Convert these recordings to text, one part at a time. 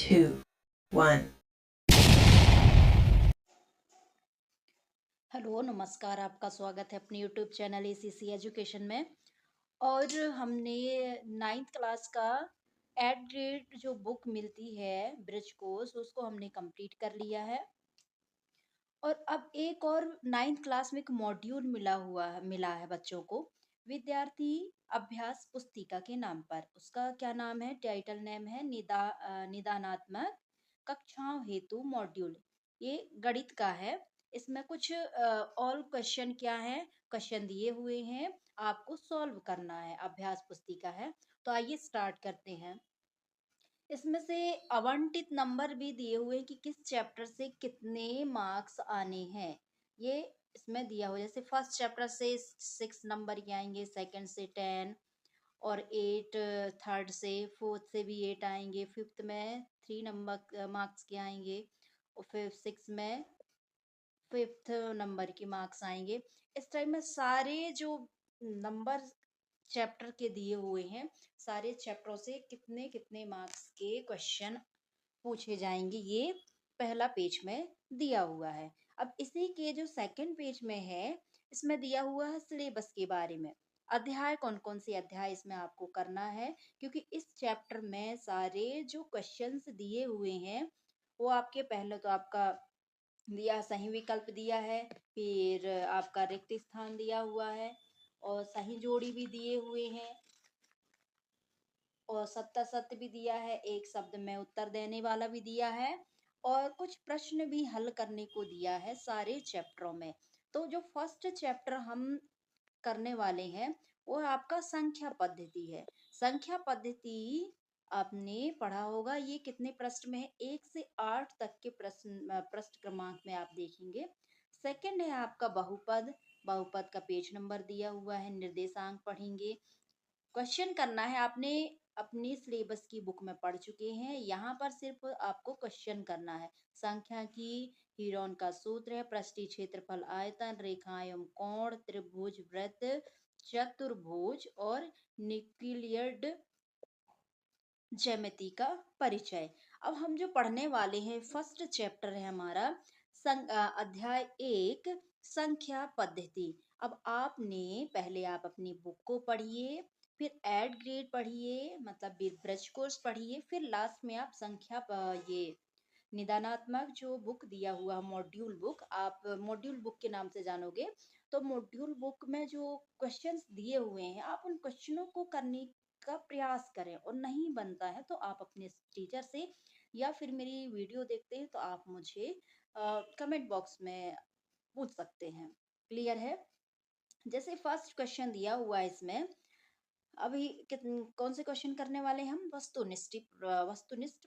2, 1. Hello नमस्कार, आपका स्वागत है अपने यूट्यूब चैनल एसीसी एजुकेशन में। और हमने 9th क्लास का एट ग्रेड जो बुक मिलती है ब्रिज कोर्स, उसको हमने कंप्लीट कर लिया है। और अब एक और 9th क्लास में एक मॉड्यूल मिला है बच्चों को, विद्यार्थी अभ्यास पुस्तिका के नाम पर। उसका क्या नाम है, टाइटल नेम है निदानात्मक कक्षाओं हेतु मॉड्यूल। ये गणित का है। इसमें कुछ ऑल क्वेश्चन क्या है, क्वेश्चन दिए हुए हैं, आपको सॉल्व करना है, अभ्यास पुस्तिका है। तो आइए स्टार्ट करते हैं। इसमें से आवंटित नंबर भी दिए हुए हैं कि किस चैप्टर से कितने मार्क्स आने हैं। ये इसमें दिया हुआ, जैसे फर्स्ट चैप्टर से 6 नंबर के आएंगे, सेकंड से 10, और 8 थर्ड से, फोर्थ से भी 8 आएंगे, फिफ्थ में 3 नंबर मार्क्स के आएंगे, और फिर 6 में फिफ्थ नंबर के मार्क्स आएंगे। इस टाइप में सारे जो नंबर चैप्टर के दिए हुए हैं, सारे चैप्टरों से कितने कितने मार्क्स के क्वेश्चन पूछे जाएंगे, ये पहला पेज में दिया हुआ है। अब इसी के जो सेकंड पेज में है, इसमें दिया हुआ है सिलेबस के बारे में। अध्याय कौन कौन से अध्याय इसमें आपको करना है, क्योंकि इस चैप्टर में सारे जो क्वेश्चंस दिए हुए हैं वो आपके, पहले तो आपका दिया सही विकल्प दिया है, फिर आपका रिक्त स्थान दिया हुआ है, और सही जोड़ी भी दिए हुए हैं, और सत्ता सत्य भी दिया है, एक शब्द में उत्तर देने वाला भी दिया है, और कुछ प्रश्न भी हल करने को दिया है सारे चैप्टरों में। तो जो फर्स्ट चैप्टर हम करने वाले हैं वो आपका संख्या पद्धति है। संख्या पद्धति आपने पढ़ा होगा, ये कितने पृष्ठ में है, 1 से 8 तक के पृष्ठ क्रमांक में आप देखेंगे। सेकंड है आपका बहुपद। बहुपद का पेज नंबर दिया हुआ है, निर्देशांक पढ़ेंगे। क्वेश्चन करना है, आपने अपनी सिलेबस की बुक में पढ़ चुके हैं, यहाँ पर सिर्फ आपको क्वेश्चन करना है। संख्या की हीरोन का सूत्र है, पृष्ठीय क्षेत्रफल, आयतन, रेखा एवं कोण, त्रिभुज, वृत्त, चतुर्भुज और न्यूक्लियड ज्यामिति का परिचय। अब हम जो पढ़ने वाले हैं, फर्स्ट चैप्टर है हमारा अध्याय 1, संख्या पद्धति। अब आपने पहले आप अपनी बुक को पढ़िए, फिर एड ग्रेड पढ़िए, मतलब ब्रिज कोर्स पढ़िए, फिर लास्ट में आप संख्या ये निदानात्मक जो बुक दिया हुआ मॉड्यूल बुक, आप मॉड्यूल बुक के नाम से जानोगे। तो मॉड्यूल बुक में जो क्वेश्चंस दिए हुए हैं, आप उन क्वेश्चनों को करने का प्रयास करें, और नहीं बनता है तो आप अपने टीचर से, या फिर मेरी वीडियो देखते हैं तो आप मुझे कमेंट बॉक्स में पूछ सकते हैं। क्लियर है। जैसे फर्स्ट क्वेश्चन दिया हुआ है इसमें, अभी कौन से क्वेश्चन करने वाले हैं हम, वस्तुनिष्ठ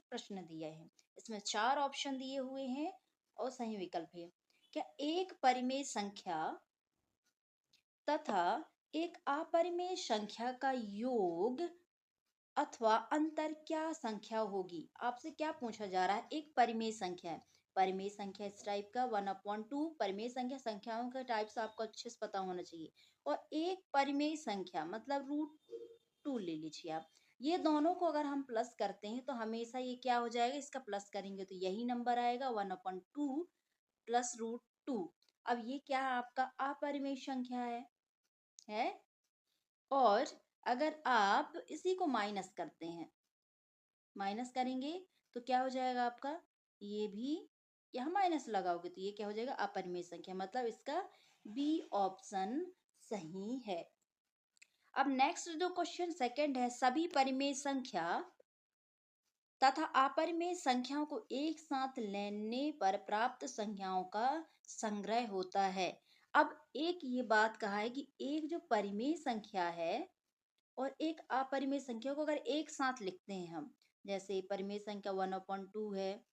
प्रश्न दिए हैं। इसमें 4 ऑप्शन दिए हुए हैं और सही विकल्प है। क्या एक परिमेय संख्या तथा एक अपरिमेय संख्या का योग अथवा अंतर क्या संख्या होगी। आपसे क्या पूछा जा रहा है, एक परिमेय संख्या है। परिमेय संख्या इस टाइप का 1/2। परिमेय संख्या, संख्याओं का टाइप्स आपको अच्छे से पता होना चाहिए। और एक परिमेय संख्या मतलब √2 ले लीजिए आप। ये दोनों को अगर हम प्लस करते हैं तो हमेशा ये क्या हो जाएगा, इसका प्लस करेंगे तो यही नंबर आएगा, 1/2 प्लस √2। अब ये क्या है, आपका अपरिमेय संख्या है। और अगर आप इसी को माइनस करते हैं, माइनस करेंगे तो क्या हो जाएगा आपका, ये भी यहाँ माइनस लगाओगे तो ये क्या हो जाएगा, अपरिमेय संख्या। मतलब इसका बी ऑप्शन सही है। अब नेक्स्ट जो क्वेश्चन सेकंड है, सभी परिमेय संख्या तथा अपरिमेय संख्याओं को एक साथ लेने पर प्राप्त संख्याओं का संग्रह होता है। अब एक ये बात कहा है कि एक जो परिमेय संख्या है और एक अपरिमेय संख्या को अगर एक साथ लिखते हैं हम, जैसे परिमेय संख्या 1/2 है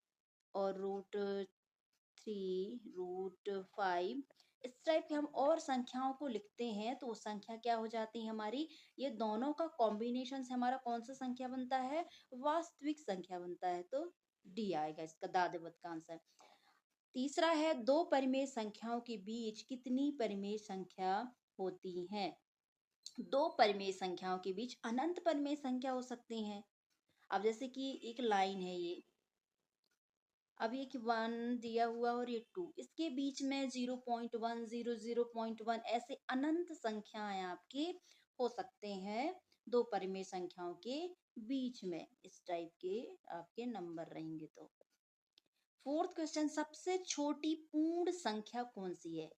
और √3, √5, इस टाइप के हम और संख्याओं को लिखते हैं तो वो संख्या क्या हो जाती है हमारी, ये दोनों का कॉम्बिनेशन से हमारा कौन सा संख्या बनता है, वास्तविक संख्या बनता है। तो डी आएगा इसका, दादेवत का आंसर। तीसरा है, दो परिमेय संख्याओं के बीच कितनी परिमेय संख्या होती है। दो परिमेय संख्याओं के बीच अनंत परिमेय संख्या हो सकती है। अब जैसे कि एक लाइन है ये, अब ये कि 1 दिया हुआ और ये 2, इसके बीच में 0.1 0.1 ऐसे अनंत संख्याएं आपके हो सकते हैं दो परिमेय संख्याओं के बीच में, इस टाइप के आपके नंबर रहेंगे। तो फोर्थ क्वेश्चन, सबसे छोटी पूर्ण संख्या कौन सी है?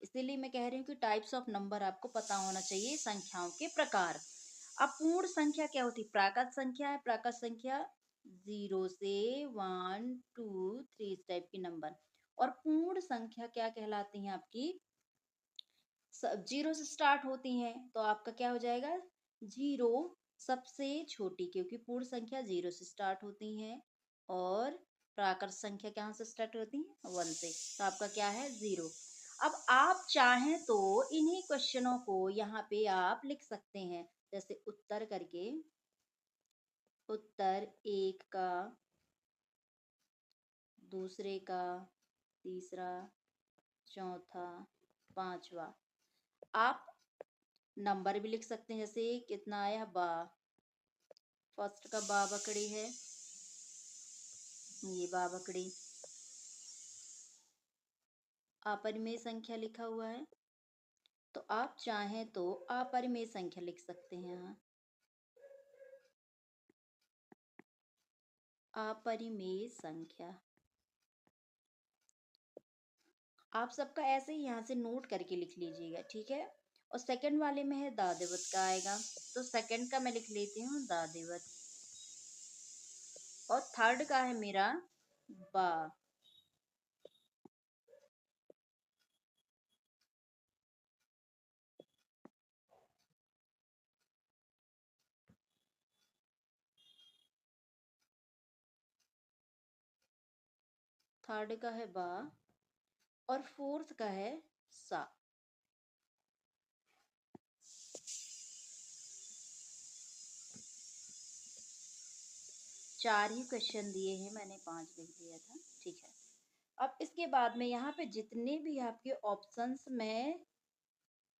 इसीलिए मैं कह रही हूँ कि टाइप्स ऑफ नंबर आपको पता होना चाहिए, संख्याओं के प्रकार। अब पूर्ण संख्या क्या होती है? प्राकृत संख्या है, प्राकृत संख्या 0 से 1 2 3 इस टाइप की नंबर। और पूर्ण संख्या क्या कहलाती है आपकी? 0 से स्टार्ट होती हैं, तो आपका क्या हो जाएगा? 0 सबसे छोटी, क्योंकि पूर्ण संख्या 0 से स्टार्ट होती हैं और प्राकृत संख्या कहाँ से स्टार्ट होती है? 1 से। तो आपका क्या है? 0। अब आप चाहें तो इन्हीं क्वेश्चनों को यहाँ पे आप लिख सकते हैं, जैसे उत्तर करके, उत्तर 1 का, दूसरे का, तीसरा, चौथा, पांचवा। आप नंबर भी लिख सकते हैं, जैसे कितना आया? बा। फर्स्ट का बा बकड़ी है, ये बा बकड़ी अपरिमेय संख्या लिखा हुआ है। तो आप चाहें तो अपरिमेय संख्या लिख सकते हैं यहाँ, अपरिमेय संख्या। आप सबका ऐसे ही यहाँ से नोट करके लिख लीजिएगा, ठीक है। और सेकंड वाले में है दादेवत का आएगा, तो सेकंड का मैं लिख लेती हूँ दादेवत। और थर्ड का है मेरा बा। थर्ड का है बा और फोर्थ का है सा। चार ही क्वेश्चन दिए हैं मैंने, 5 लिख दिया था, ठीक है। अब इसके बाद में यहाँ पे जितने भी आपके ऑप्शंस में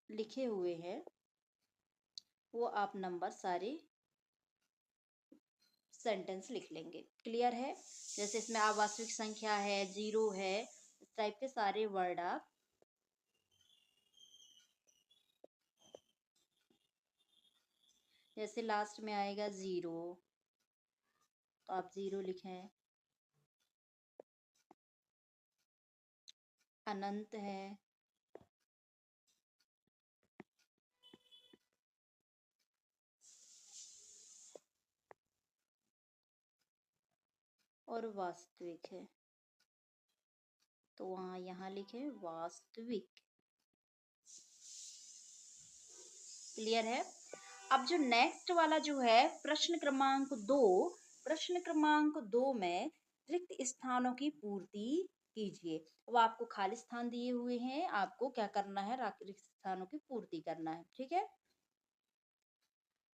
लिखे हुए हैं वो आप नंबर सारे सेंटेंस लिख लेंगे। क्लियर है? जैसे इसमें अवास्तविक संख्या है, 0 है, इस टाइप के सारे वर्ड आप जैसे लास्ट में आएगा 0, तो आप 0 लिखें। अनंत है, और वास्तविक है, तो वहां यहाँ लिखे वास्तविक। क्लियर है? अब जो नेक्स्ट वाला जो है प्रश्न क्रमांक 2, प्रश्न क्रमांक 2 में रिक्त स्थानों की पूर्ति कीजिए। अब आपको खाली स्थान दिए हुए हैं, आपको क्या करना है? रिक्त स्थानों की पूर्ति करना है, ठीक है।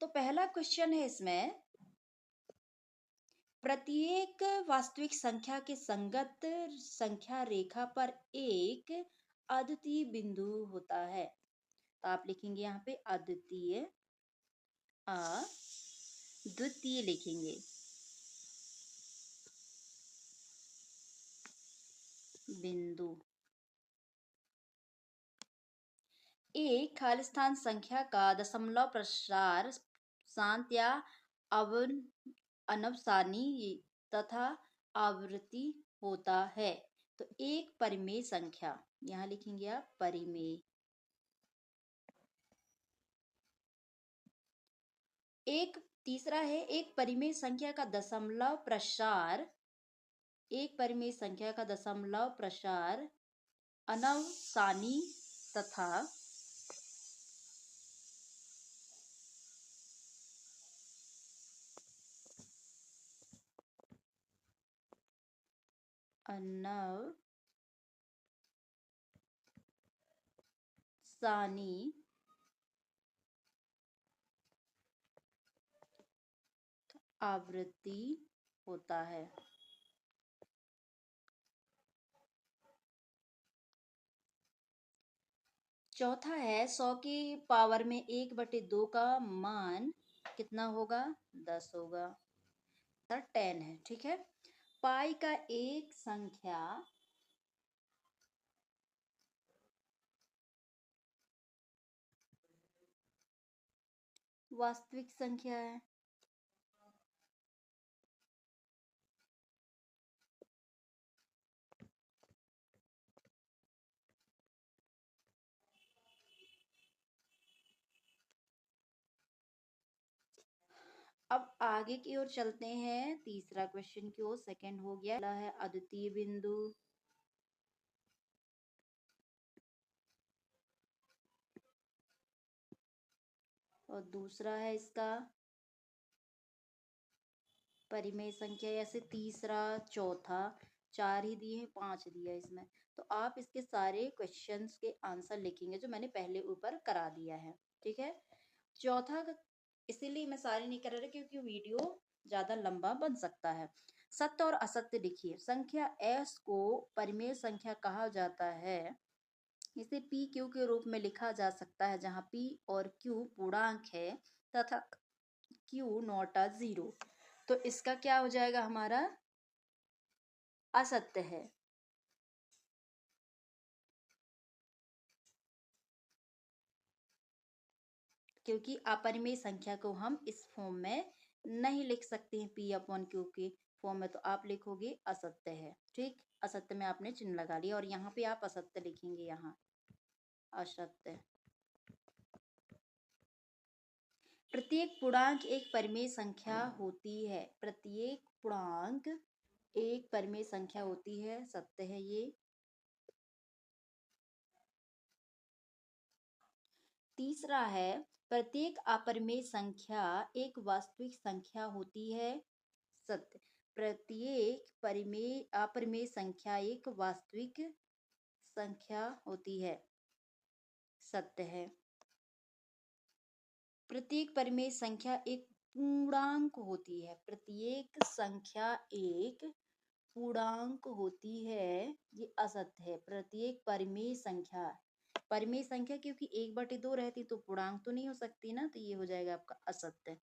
तो पहला क्वेश्चन है इसमें, प्रत्येक वास्तविक संख्या के संगत संख्या रेखा पर एक अद्वितीय बिंदु होता है। तो आप लिखेंगे यहाँ पे अद्वितीय, अद्वितीय लिखेंगे, बिंदु। एक खालिस्तान संख्या का दशमलव प्रसार शांत या अनवसानी तथा आवृत्ति होता है। तो एक परिमेय संख्या, यहाँ लिखेंगे आप परिमेय। एक तीसरा है, एक परिमेय संख्या का दशमलव प्रसार, एक परिमेय संख्या का दशमलव प्रसार अनवसानी तथा अनवसानी आवृत्ति होता है। चौथा है 100 की पावर में 1/2 का मान कितना होगा? 10 होगा, 10 है, ठीक है। पाई का एक संख्या वास्तविक संख्या है। अब आगे की ओर चलते हैं, तीसरा क्वेश्चन की ओर। सेकंड हो गया, पहला है अद्वितीय बिंदु, और दूसरा है इसका परिमेय संख्या, ऐसे तीसरा, चौथा, चार ही दिए हैं, पांच दिया है इसमें। तो आप इसके सारे क्वेश्चंस के आंसर लिखेंगे जो मैंने पहले ऊपर करा दिया है, ठीक है। चौथा इसीलिए मैं सारे नहीं कर रही क्योंकि वीडियो ज्यादा लंबा बन सकता है। सत्य और असत्य लिखिए। संख्या s को परिमेय संख्या कहा जाता है। इसे पी क्यू के रूप में लिखा जा सकता है, जहां पी और क्यू पूर्णांक है तथा क्यू नॉट अ जीरो। तो इसका क्या हो जाएगा, हमारा असत्य है, क्योंकि अपरिमेय संख्या को हम इस फॉर्म में नहीं लिख सकते हैं, पी अपॉन क्यू के फॉर्म में। तो आप लिखोगे असत्य है, ठीक। असत्य में आपने चिन्ह लगा लिया और यहाँ पे आप असत्य लिखेंगे, यहाँ असत्य। प्रत्येक पूर्णांक एक परिमेय संख्या होती है। प्रत्येक पूर्णांक एक परिमेय संख्या होती है, सत्य है ये। तीसरा है, प्रत्येक अपरिमेय संख्या एक वास्तविक संख्या होती है, सत्य। प्रत्येक परिमेय अपरिमेय संख्या एक वास्तविक संख्या होती है, सत्य है। प्रत्येक परिमेय संख्या एक पूर्णांक होती है। प्रत्येक संख्या एक पूर्णांक होती है, ये असत्य है। प्रत्येक परिमेय संख्या, परिमेय संख्या क्योंकि 1/2 रहती तो पूर्णांक तो नहीं हो सकती ना, तो ये हो जाएगा आपका असत्य।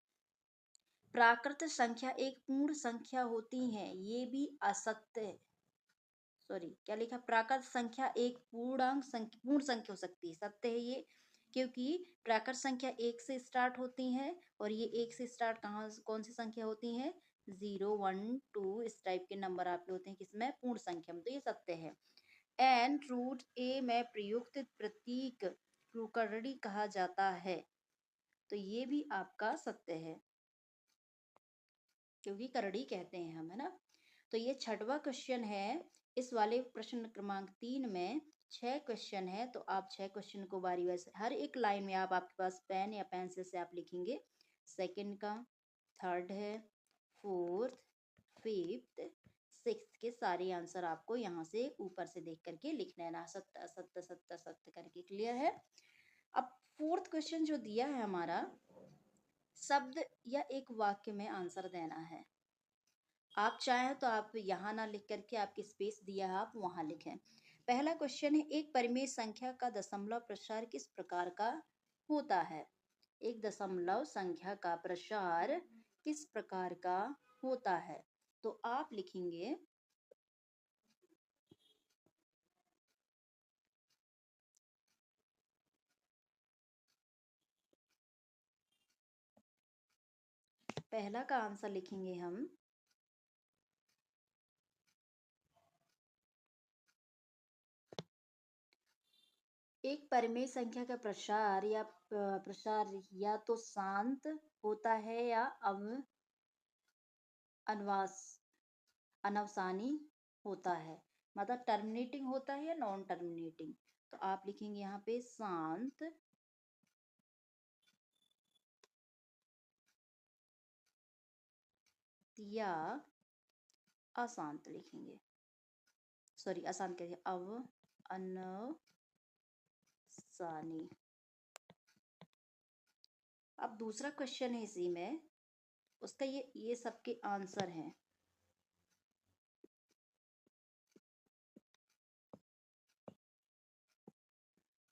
प्राकृत संख्या एक पूर्ण संख्या होती है, ये भी असत्य। सॉरी, क्या लिखा, प्राकृत संख्या एक पूर्णांक संख्या, पूर्ण संख्या हो सकती है, सत्य है ये। क्योंकि प्राकृत संख्या एक से स्टार्ट होती है और ये एक से स्टार्ट कौन सी संख्या होती है, 0 1 2 इस टाइप के नंबर आपके होते हैं किसमें, पूर्ण संख्या में, तो ये सत्य है। एन रूट ए में प्रयुक्त प्रतीक कुकरड़ी कहा जाता है, तो ये भी आपका सत्य है, क्योंकि करड़ी कहते हैं हम, है ना। तो ये छठवां क्वेश्चन है। इस वाले प्रश्न क्रमांक 3 में 6 क्वेश्चन है, तो आप 6 क्वेश्चन को बारी बारी से हर एक लाइन में आप, आपके पास पेन या पेंसिल से आप लिखेंगे। सेकंड का, थर्ड है, फोर्थ, फिफ्थ, सिक्स्थ के सारे आंसर आपको यहाँ से ऊपर से देख करके लिखना है ना, सत्य सत्य सत्य सत्य करके। क्लियर है। अब फोर्थ क्वेश्चन जो दिया है हमारा, शब्द या एक वाक्य में आंसर देना है। आप चाहें तो आप यहाँ ना लिख करके, आपकी स्पेस दिया है आप वहां लिखें। पहला क्वेश्चन है, एक परिमेय संख्या का दशमलव प्रसार किस प्रकार का होता है। एक दशमलव संख्या का प्रसार किस प्रकार का होता है, तो आप लिखेंगे पहला का आंसर लिखेंगे हम, एक परिमेय संख्या का प्रसार या तो शांत होता है या अनवास अनवसानी होता है, मतलब टर्मिनेटिंग होता है या नॉन टर्मिनेटिंग। तो आप लिखेंगे यहाँ पे शांत या अशांत लिखेंगे। सॉरी, अशांत कहिए, अनवसानी। अब दूसरा क्वेश्चन है इसी में, उसका ये सबके आंसर हैं।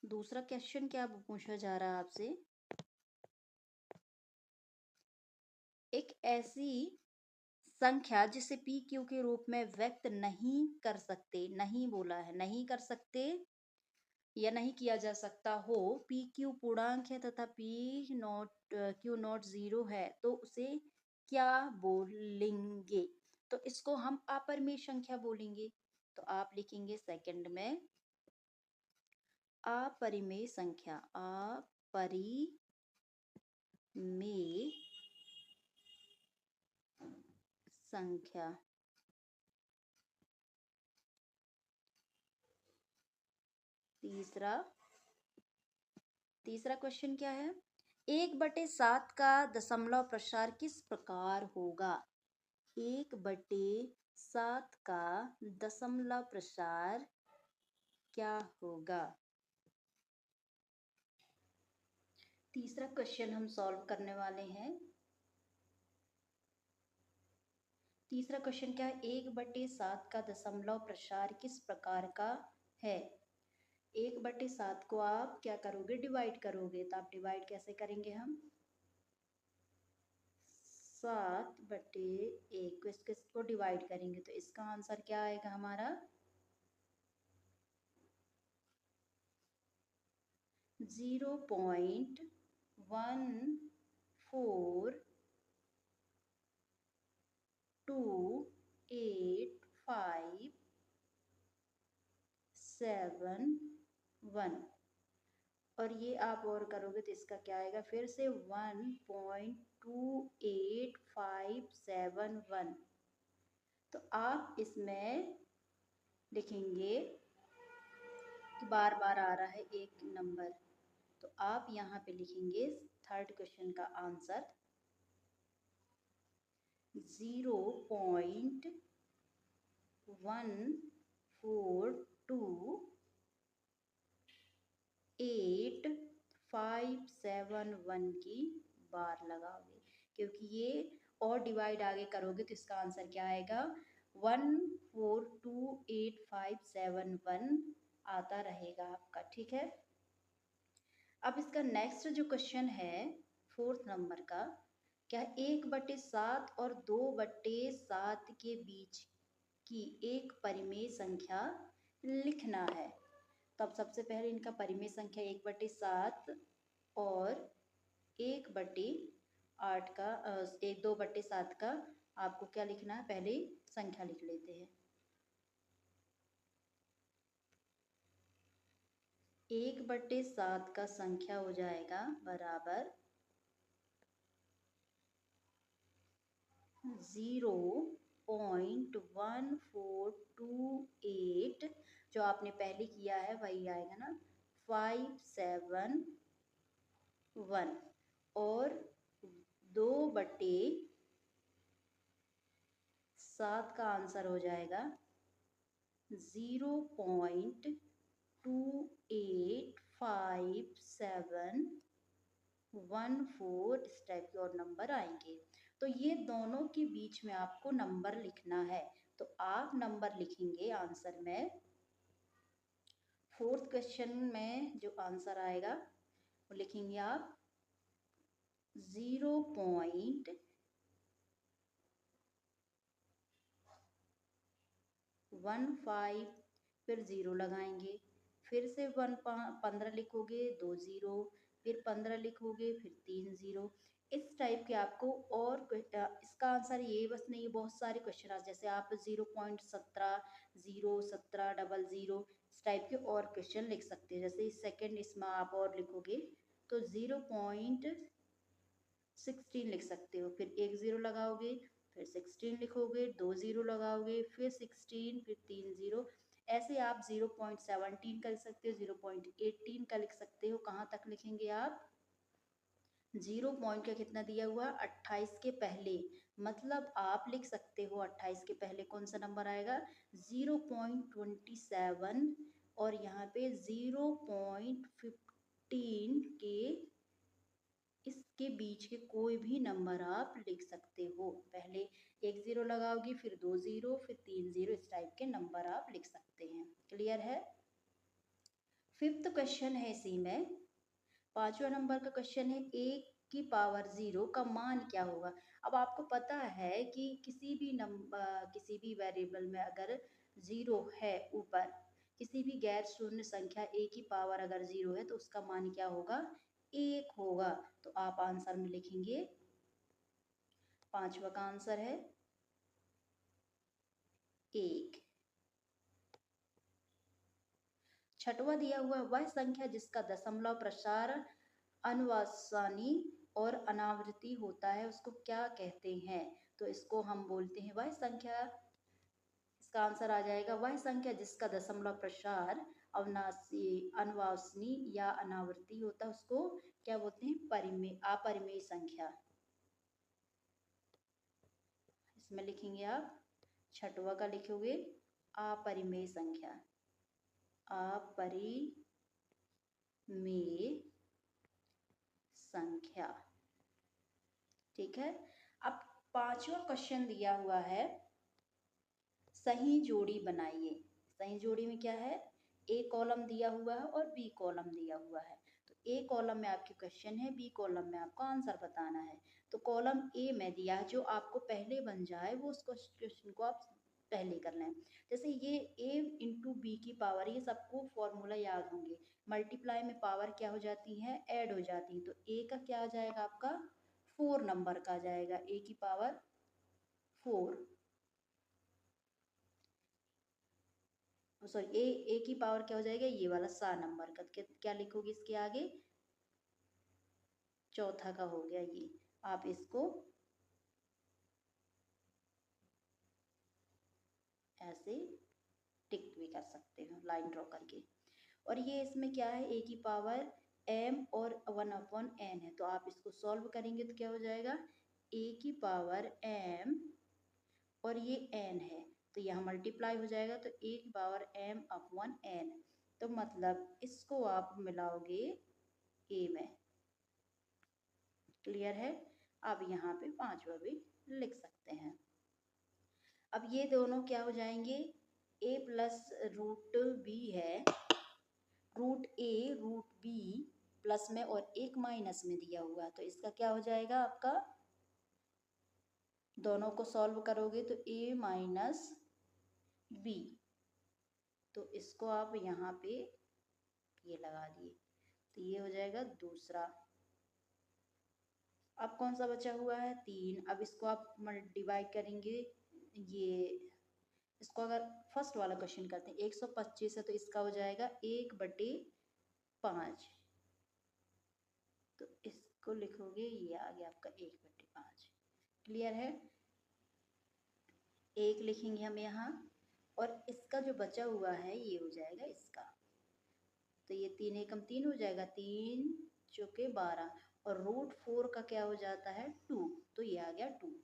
दूसरा क्वेश्चन क्या पूछा जा रहा है आपसे, एक ऐसी संख्या जिसे पी क्यू के रूप में व्यक्त नहीं कर सकते, नहीं बोला है, नहीं कर सकते या नहीं किया जा सकता हो, पी क्यू पूर्णांक है तथा P not Q not zero है, तो उसे क्या बोलेंगे? तो इसको हम अपरिमेय संख्या बोलेंगे। तो आप लिखेंगे सेकंड में अपरिमेय संख्या, अपरिमेय संख्या। तीसरा तीसरा क्वेश्चन क्या है? 1/7 का दशमलव प्रसार किस प्रकार होगा? 1/7 का दशमलव प्रसार क्या होगा? तीसरा क्वेश्चन हम सॉल्व करने वाले हैं। तीसरा क्वेश्चन क्या है? 1/7 का दशमलव प्रसार किस प्रकार का है? 1/7 को आप क्या करोगे? डिवाइड करोगे। तो आप डिवाइड कैसे करेंगे? हम 7/1 को इसको डिवाइड करेंगे तो इसका आंसर क्या आएगा हमारा? 0.142857 और ये आप और करोगे तो इसका क्या आएगा? फिर से 1.28571। तो आप इसमें लिखेंगे कि बार बार आ रहा है एक नंबर, तो आप यहाँ पे लिखेंगे थर्ड क्वेश्चन का आंसर 0.142857 की बार लगाओगे, क्योंकि ये और डिवाइड आगे करोगे तो इसका आंसर क्या आएगा? 1428571 आता रहेगा आपका। ठीक है। अब इसका नेक्स्ट जो क्वेश्चन है फोर्थ नंबर का, क्या 1/7 और 2/7 के बीच की एक परिमेय संख्या लिखना है। तब सबसे पहले इनका परिमेय संख्या 1/7 और 1/8 का 2/7 का आपको क्या लिखना है? पहले संख्या लिख लेते हैं। 1/7 का संख्या हो जाएगा बराबर 0.1428, जो आपने पहले किया है वही आएगा ना, 571 और 2/7 का आंसर हो जाएगा 0.285714। इस टाइप के और नंबर आएंगे। तो ये दोनों के बीच में आपको नंबर लिखना है। तो आप नंबर लिखेंगे आंसर में। फोर्थ क्वेश्चन में जो आंसर आएगा वो लिखेंगे आप 0.15, फिर 0 लगाएंगे, फिर से 15 लिखोगे, 2 0, फिर 15 लिखोगे, फिर 3 0। इस टाइप के आपको और इसका आंसर ये बस नहीं, बहुत सारे क्वेश्चन जैसे आप 0.17, 0 17 00 इस टाइप के और क्वेश्चन लिख सकते हैं। जैसे सेकंड इसमें आप और लिखोगे तो 0.16 लिख सकते हो, फिर 1 0 लगाओगे, फिर 16 लिखोगे, 2 0 लगाओगे, फिर 16, फिर 3 0। ऐसे आप 0.17 का लिख सकते हो, 0.18 का लिख सकते हो। कहाँ तक लिखेंगे आप? 0 पॉइंट का कितना दिया हुआ? 28 के पहले, मतलब आप लिख सकते हो 28 के पहले कौन सा नंबर आएगा? 0.27 और यहाँ पे 0.15 के इसके बीच के कोई भी नंबर आप लिख सकते हो। पहले 1 0 लगाओगे, फिर 2 0, फिर 3 0, इस टाइप के नंबर आप लिख सकते हैं। क्लियर है? फिफ्थ क्वेश्चन है इसी में, पांचवा नंबर का क्वेश्चन है, एक की पावर 0 का मान क्या होगा। अब आपको पता है कि किसी भी वेरिएबल में अगर 0 है ऊपर, किसी भी गैर शून्य संख्या a की पावर अगर 0 है तो उसका मान क्या होगा, 1 होगा। तो आप आंसर में लिखेंगे, पांचवा का आंसर है 1। छठवा दिया हुआ, वह संख्या जिसका दशमलव प्रसार अनुवासानी और अनावृत्ति होता है उसको क्या कहते हैं। तो इसको हम बोलते हैं वह संख्या, इसका आंसर आ जाएगा वह संख्या जिसका दशमलव प्रसार अवनाशी अनुवासनी या अनावृत्ति होता है उसको क्या बोलते हैं, परिमेय अपरिमेय संख्या। इसमें लिखेंगे आप, छठवा का लिखोगे अपरिमेय संख्या, अपरिमेय संख्या। ठीक है। अब पांचवा क्वेश्चन दिया हुआ है, सही जोड़ी बनाइए। सही जोड़ी में क्या है, ए कॉलम दिया हुआ है और बी कॉलम दिया हुआ है। तो ए कॉलम में आपके क्वेश्चन है, बी कॉलम में आपको आंसर बताना है। तो कॉलम ए में दिया है, जो आपको पहले बन जाए वो उस क्वेश्चन को आप पहले कर लें। जैसे ये a इंटू बी की पावर, ये सबको फॉर्मूला याद होंगे। मल्टीप्लाई में पावर क्या हो जाती है, ऐड हो जाती है। तो a का क्या आ जाएगा आपका, 4 नंबर का आ जाएगा, a की पावर 4, सॉरी ए की पावर क्या हो जाएगा, ये वाला 7 नंबर का। क्या लिखोगे इसके आगे, चौथा का हो गया ये। आप इसको ऐसे टिक भी कर सकते हो लाइन ड्रॉ करके। और ये इसमें क्या है, ए की पावर m और 1/n है। तो आप इसको सॉल्व करेंगे तो क्या हो जाएगा, a की पावर m और ये n है तो यहाँ मल्टीप्लाई हो जाएगा, तो a की पावर m/n। तो मतलब इसको आप मिलाओगे a में। क्लियर है। अब यहाँ पे पांचवा भी लिख सकते हैं। अब ये दोनों क्या हो जाएंगे, a प्लस रूट बी है, रूट ए रूट बी प्लस में और एक माइनस में दिया हुआ है। तो इसका क्या हो जाएगा आपका, दोनों को सॉल्व करोगे तो a माइनस बी। तो इसको आप यहाँ पे ये लगा दिए, तो ये हो जाएगा दूसरा। अब कौन सा बचा हुआ है, 3। अब इसको आप डिवाइड करेंगे, ये इसको अगर फर्स्ट वाला क्वेश्चन करते हैं, 125 है तो इसका हो जाएगा 1/5। तो इसको लिखोगे, ये आ गया आपका 1/5। क्लियर है। 1 लिखेंगे हम यहाँ, और इसका जो बचा हुआ है ये हो जाएगा इसका। तो ये 3 एकम 3 हो जाएगा, 3 चौके 12, और रूट 4 का क्या हो जाता है, 2। तो ये आ गया 2।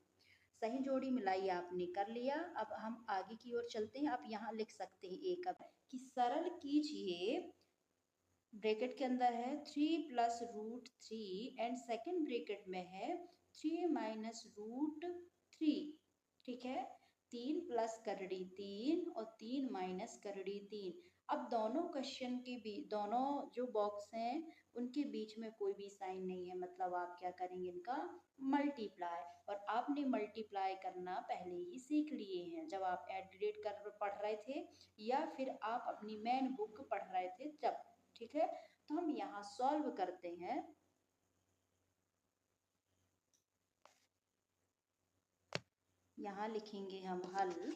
सही जोड़ी मिलाई आपने कर लिया। अब हम आगे की ओर चलते हैं। आप यहाँ लिख सकते हैं एक, अब कि सरल कीजिए, ब्रैकेट के अंदर है 3 plus root 3 and second bracket में है 3 माइनस रूट 3। ठीक है, 3 प्लस करड़ी 3 और 3 माइनस करड़ी 3। अब दोनों क्वेश्चन के बीच, दोनों जो बॉक्स हैं उनके बीच में कोई भी साइन नहीं है, मतलब आप क्या करेंगे, इनका मल्टीप्लाई। और आपने मल्टीप्लाई करना पहले ही सीख लिए हैं, जब आप एडिट कर पढ़ रहे थे या फिर आप अपनी मेन बुक पढ़ रहे थे जब। ठीक है, तो हम यहाँ सॉल्व करते हैं। यहाँ लिखेंगे हम हल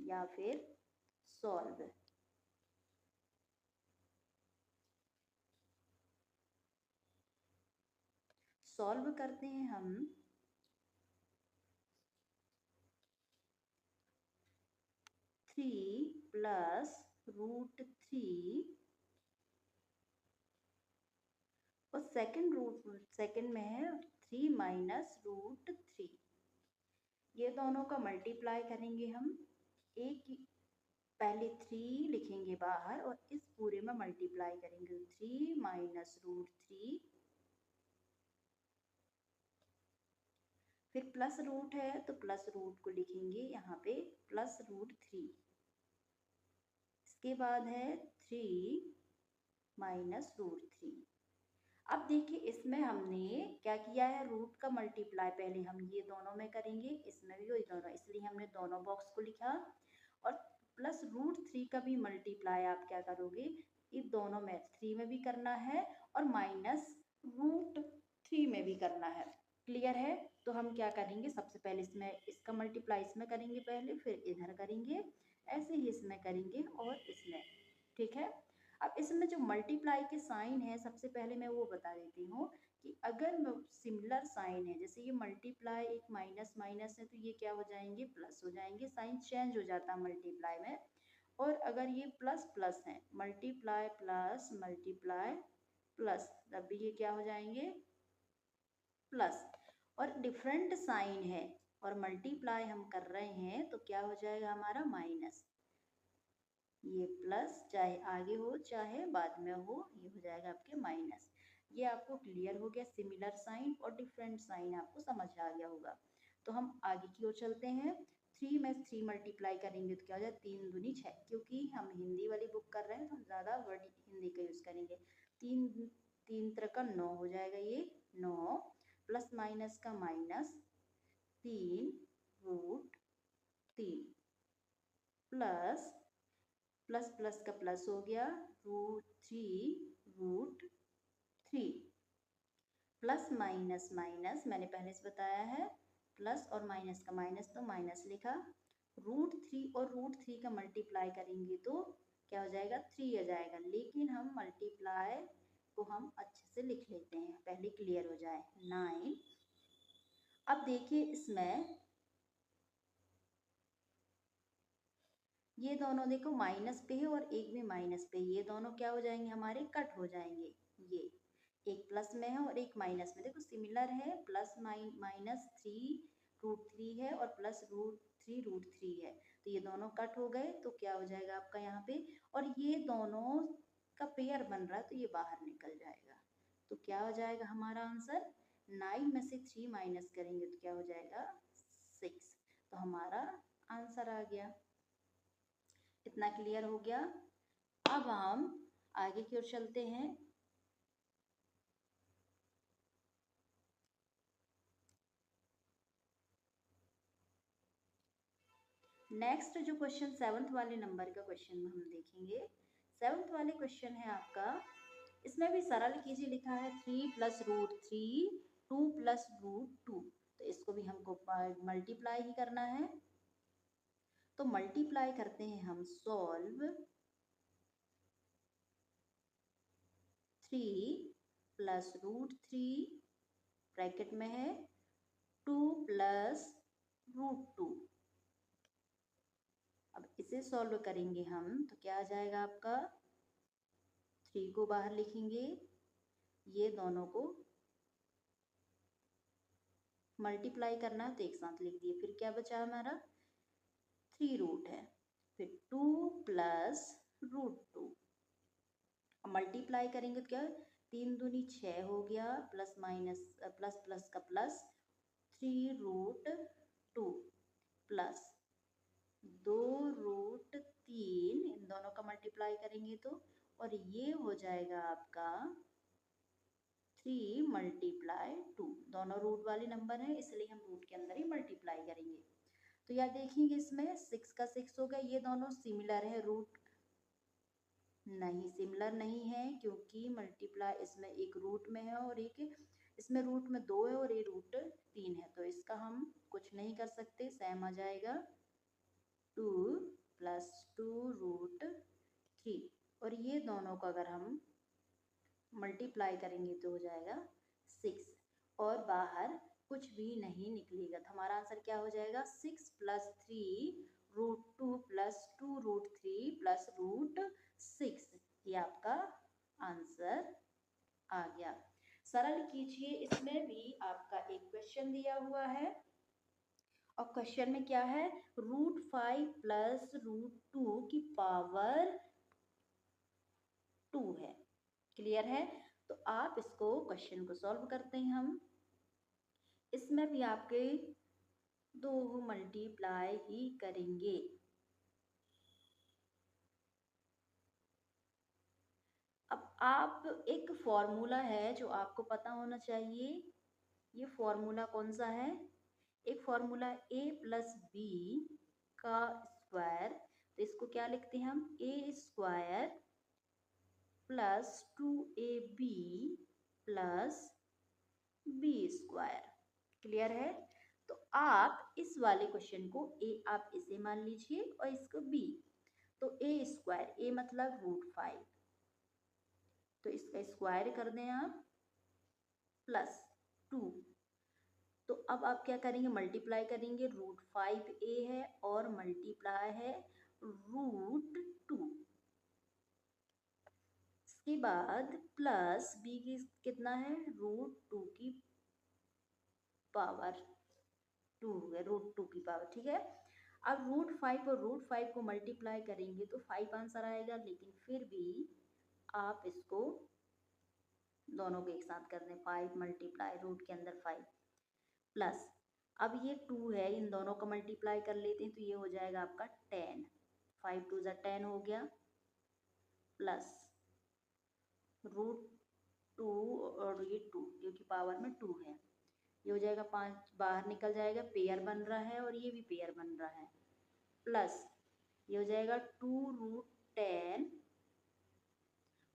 या फिर सॉल्व। सॉल्व करते हैं हम, थ्री प्लस रूट 3 और सेकेंड में है 3 माइनस रूट 3। ये दोनों का मल्टीप्लाई करेंगे हम। एक पहले 3 लिखेंगे बाहर और इस पूरे में मल्टीप्लाई करेंगे, 3 माइनस रूट 3, फिर प्लस रूट है तो प्लस रूट को लिखेंगे यहाँ पे प्लस रूट 3। इसके बाद है 3 माइनस रूट 3। अब देखिए इसमें हमने क्या किया है, रूट का मल्टीप्लाई पहले हम ये दोनों में करेंगे, इसमें भी वही दोनों, इसलिए हमने दोनों बॉक्स को लिखा। और प्लस रूट 3 का भी मल्टीप्लाई आप क्या करोगे, इन दोनों में 3 में भी करना है और माइनस रूट 3 में भी करना है। क्लियर है? तो हम क्या करेंगे, सबसे पहले इसमें इसका मल्टीप्लाई इसमें करेंगे पहले, फिर इधर करेंगे, ऐसे ही इसमें करेंगे और इसमें। ठीक है? अब इसमें जो मल्टीप्लाई के साइन है, सबसे पहले मैं वो बता देती हूँ कि अगर सिमिलर साइन है, जैसे ये मल्टीप्लाई एक माइनस माइनस है, तो ये क्या हो जाएंगे, प्लस हो जाएंगे, साइन चेंज हो जाता है मल्टीप्लाई में। और अगर ये प्लस प्लस है, मल्टीप्लाई प्लस मल्टीप्लाई प्लस, तब भी ये क्या हो जाएंगे, प्लस। और डिफरेंट साइन है और मल्टीप्लाई हम कर रहे हैं, तो क्या हो जाएगा हमारा, माइनस। ये प्लस चाहे आगे हो चाहे बाद में हो, ये हो जाएगा आपके माइनस। ये आपको क्लियर हो गया, सिमिलर साइन और डिफरेंट साइन आपको समझ आ गया होगा। तो हम आगे की ओर चलते हैं। 3 में 3 मल्टीप्लाई करेंगे तो क्या हो जाए, 3 दूनी 6, क्योंकि हम हिंदी वाली बुक कर रहे हैं तो हम ज़्यादा वर्ड हिंदी का यूज़ करेंगे। 3 3 का 9 हो जाएगा, ये 9 प्लस माइनस का minus 3 root 3 plus plus plus का प्लस हो गया, रूट 3 प्लस माइनस माइनस, मैंने पहले से बताया है, प्लस और माइनस का माइनस तो माइनस लिखा। रूट 3 और रूट 3 का मल्टीप्लाई करेंगे तो क्या हो जाएगा, 3 आ जाएगा, लेकिन हम मल्टीप्लाई को हम अच्छे से लिख लेते हैं, पहले क्लियर हो जाए। 9। अब देखिए इसमें ये दोनों देखो माइनस पे है और एक भी माइनस पे, ये दोनों क्या हो जाएंगे, हमारे कट हो जाएंगे। ये एक प्लस में है और एक माइनस में, देखो सिमिलर है, प्लस माइनस 3 रूट 3 है और प्लस रूट 3 है, तो ये दोनों कट हो गए, तो क्या हो जाएगा आपका यहाँ पे, और ये दोनों का पेयर बन रहा है तो ये बाहर निकल जाएगा। तो क्या हो जाएगा हमारा आंसर, 9 में से 3 माइनस करेंगे तो क्या हो जाएगा, 6। तो हमारा आंसर आ गया। इतना क्लियर हो गया। अब हम आगे की ओर चलते हैं। नेक्स्ट जो क्वेश्चन 7th वाले नंबर का क्वेश्चन हम देखेंगे। 7th वाले क्वेश्चन है आपका, इसमें भी सरल कीजिए लिखा है, 3 प्लस रूट 3 2 प्लस रूट 2, तो इसको भी हमको मल्टीप्लाई ही करना है। तो मल्टीप्लाई करते हैं हम, सॉल्व 3 प्लस रूट 3 ब्रैकेट में है 2 प्लस रूट 2। अब इसे सॉल्व करेंगे हम तो क्या आ जाएगा आपका, 3 को बाहर लिखेंगे, ये दोनों को मल्टीप्लाई करना है तो एक साथ लिख दिए, फिर क्या बचा हमारा, 3 रूट है, फिर 2 प्लस रूट 2। अब मल्टीप्लाई करेंगे तो क्या, 3 दूनी 6 हो गया, प्लस माइनस प्लस प्लस का प्लस 3 रूट 2 प्लस 2 रूट 3, इन दोनों का मल्टीप्लाई करेंगे तो, और ये हो जाएगा आपका 3 × 2। दोनों रूट वाले नंबर हैं इसलिए हम रूट के अंदर ही मल्टीप्लाई करेंगे। तो यार देखेंगे इसमें 6 का 6 हो गया, ये दोनों सिमिलर है, रूट नहीं सिमिलर नहीं है, क्योंकि मल्टीप्लाई इसमें एक रूट में है और एक इसमें रूट में 2 है और ये रूट 3 है, तो इसका हम कुछ नहीं कर सकते, सेम आ जाएगा 2 प्लस 2 रूट 3। और ये दोनों को अगर हम मल्टीप्लाई करेंगे तो हो जाएगा 6, और बाहर कुछ भी नहीं निकलेगा, तो हमारा आंसर क्या हो जाएगा, 6 plus 3 root 2 plus 2 root 3 plus root 6, ये आपका आंसर आ गया। सरल कीजिए, इसमें भी आपका एक क्वेश्चन दिया हुआ है और क्वेश्चन में क्या है, रूट 5 प्लस रूट 2 की पावर 2 है। क्लियर है? तो आप इसको क्वेश्चन को सॉल्व करते हैं हम, इसमें भी आपके 2 मल्टीप्लाई ही करेंगे। अब आप एक फॉर्मूला है जो आपको पता होना चाहिए। ये फॉर्मूला कौन सा है? एक फॉर्मूला a प्लस बी का स्क्वायर, तो इसको क्या लिखते हैं हम? A square plus 2ab plus B square. Clear है? तो आप इस वाले क्वेश्चन को a आप इसे मान लीजिए और इसको b। तो ए स्क्वायर, ए मतलब √5, तो इसका स्क्वायर कर दें आप, प्लस 2। तो अब आप क्या करेंगे? मल्टीप्लाई करेंगे। √5a है और मल्टीप्लाई है √2। इसके बाद प्लस b की कितना है? √2 की पावर 2 है, √2 की पावर। ठीक है। अब √5 और √5 को मल्टीप्लाई करेंगे तो 5 आंसर आएगा, लेकिन फिर भी आप इसको दोनों को एक साथ कर दें। 5 मल्टीप्लाई रूट के अंदर 5 प्लस, अब ये 2 है, इन दोनों का मल्टीप्लाई कर लेते हैं तो ये हो जाएगा आपका 10। 5 2 ज़ा 10 हो गया, प्लस √2 और ये 2 क्योंकि पावर में 2 है, ये हो जाएगा 5 बाहर निकल जाएगा, पेयर बन रहा है और ये भी पेयर बन रहा है, प्लस ये हो जाएगा 2√10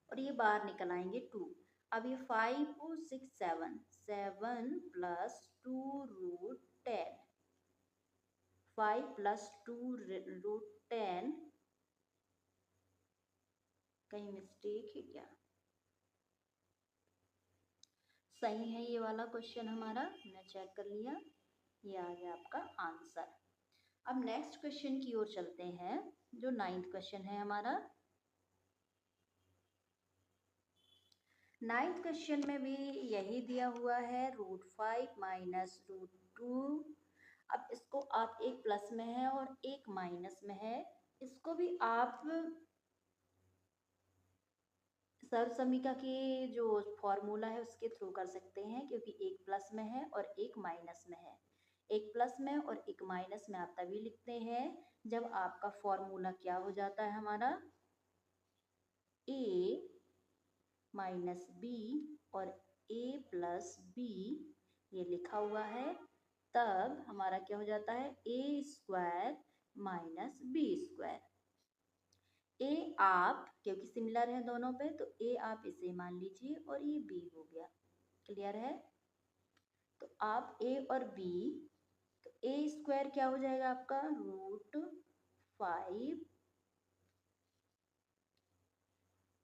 और ये बाहर निकल आएंगे 2। अब ये 5 और 6 7 7 प्लस 2√10, 5 प्लस 2√10, कहीं मिस्टेक है क्या? सही है ये वाला क्वेश्चन हमारा, हमने चेक कर लिया, ये आ गया आपका आंसर। अब नेक्स्ट क्वेश्चन की ओर चलते हैं, जो 9th क्वेश्चन है हमारा। 9th क्वेश्चन में भी यही दिया हुआ है, √5 माइनस √2। अब इसको आप एक प्लस में है और एक माइनस में है, इसको भी आप सर्वसमीका के जो फॉर्मूला है उसके थ्रू कर सकते हैं, क्योंकि एक प्लस में है और एक माइनस में है। एक प्लस में और एक माइनस में आप तभी लिखते हैं जब आपका फॉर्मूला क्या हो जाता है हमारा? a माइनस बी और a प्लस बी ये लिखा हुआ है, तब हमारा क्या हो जाता है? ए स्क्वायर माइनस बी स्क्वायर। ए आप, क्योंकि सिमिलर है दोनों पे, तो ए आप इसे मान लीजिए और ये बी हो गया। क्लियर है? तो आप ए और बी, तो ए स्क्वायर क्या हो जाएगा आपका? √5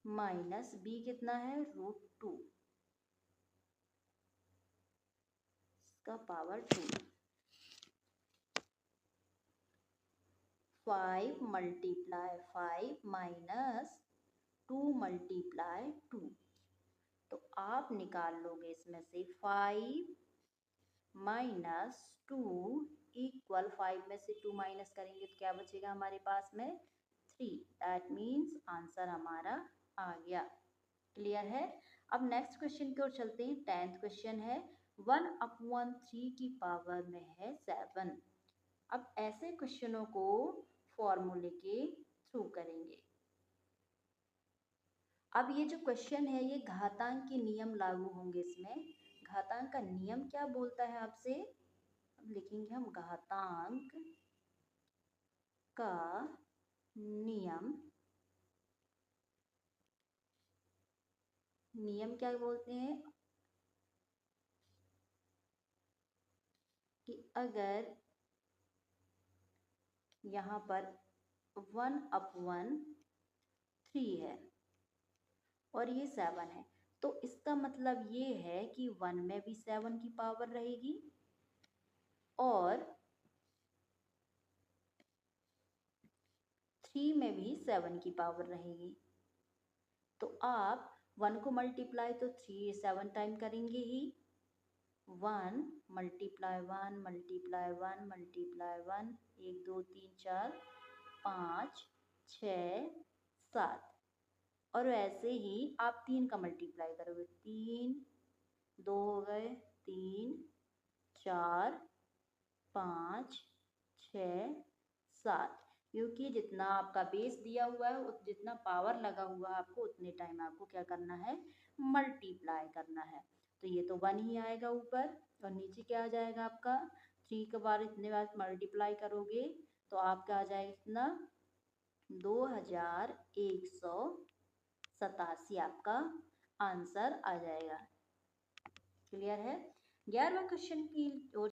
माइनस बी कितना है? √2, इसका पावर 2। 5 मल्टीप्लाई 5 माइनस 2 मल्टीप्लाई 2, तो आप निकाल लोगे इसमें से 5 माइनस 2 इक्वल, 5 में से 2 माइनस करेंगे तो क्या बचेगा हमारे पास में? 3। दैट मीन्स आंसर हमारा आ गया। क्लियर है? अब नेक्स्ट क्वेश्चन की ओर चलते हैं। 10th क्वेश्चन है, 1/3 की पावर में है 7। अब ऐसे क्वेश्चनों को फॉर्मूले के थ्रू करेंगे। अब ये जो क्वेश्चन है ये घातांक के नियम लागू होंगे इसमें। घातांक का नियम क्या बोलता है आपसे? अब लिखेंगे हम घातांक का नियम। नियम क्या बोलते हैं? कि अगर यहाँ पर 1/3 है और ये 7 है, तो इसका मतलब ये है कि 1 में भी 7 की पावर रहेगी और 3 में भी 7 की पावर रहेगी। तो आप 1 को मल्टीप्लाई तो 3 7 टाइम करेंगे ही। 1 मल्टीप्लाई 1 मल्टीप्लाई 1 मल्टीप्लाई 1, 1 2 3 4 5 6 7, और वैसे ही आप 3 का मल्टीप्लाई करोगे, 3 2 हो गए, 3 4 5 6 7, क्योंकि जितना आपका बेस दिया हुआ है जितना पावर लगा हुआ है आपको उतने टाइम आपको क्या करना है, मल्टीप्लाई करना है। तो ये तो 1 ही आएगा ऊपर, और नीचे क्या आ जाएगा आपका, 3 के बार इतने बार मल्टीप्लाई करोगे तो आपका आ जाएगा कितना, 2187 आपका आंसर आ जाएगा। क्लियर है। 11वां क्वेश्चन की ओर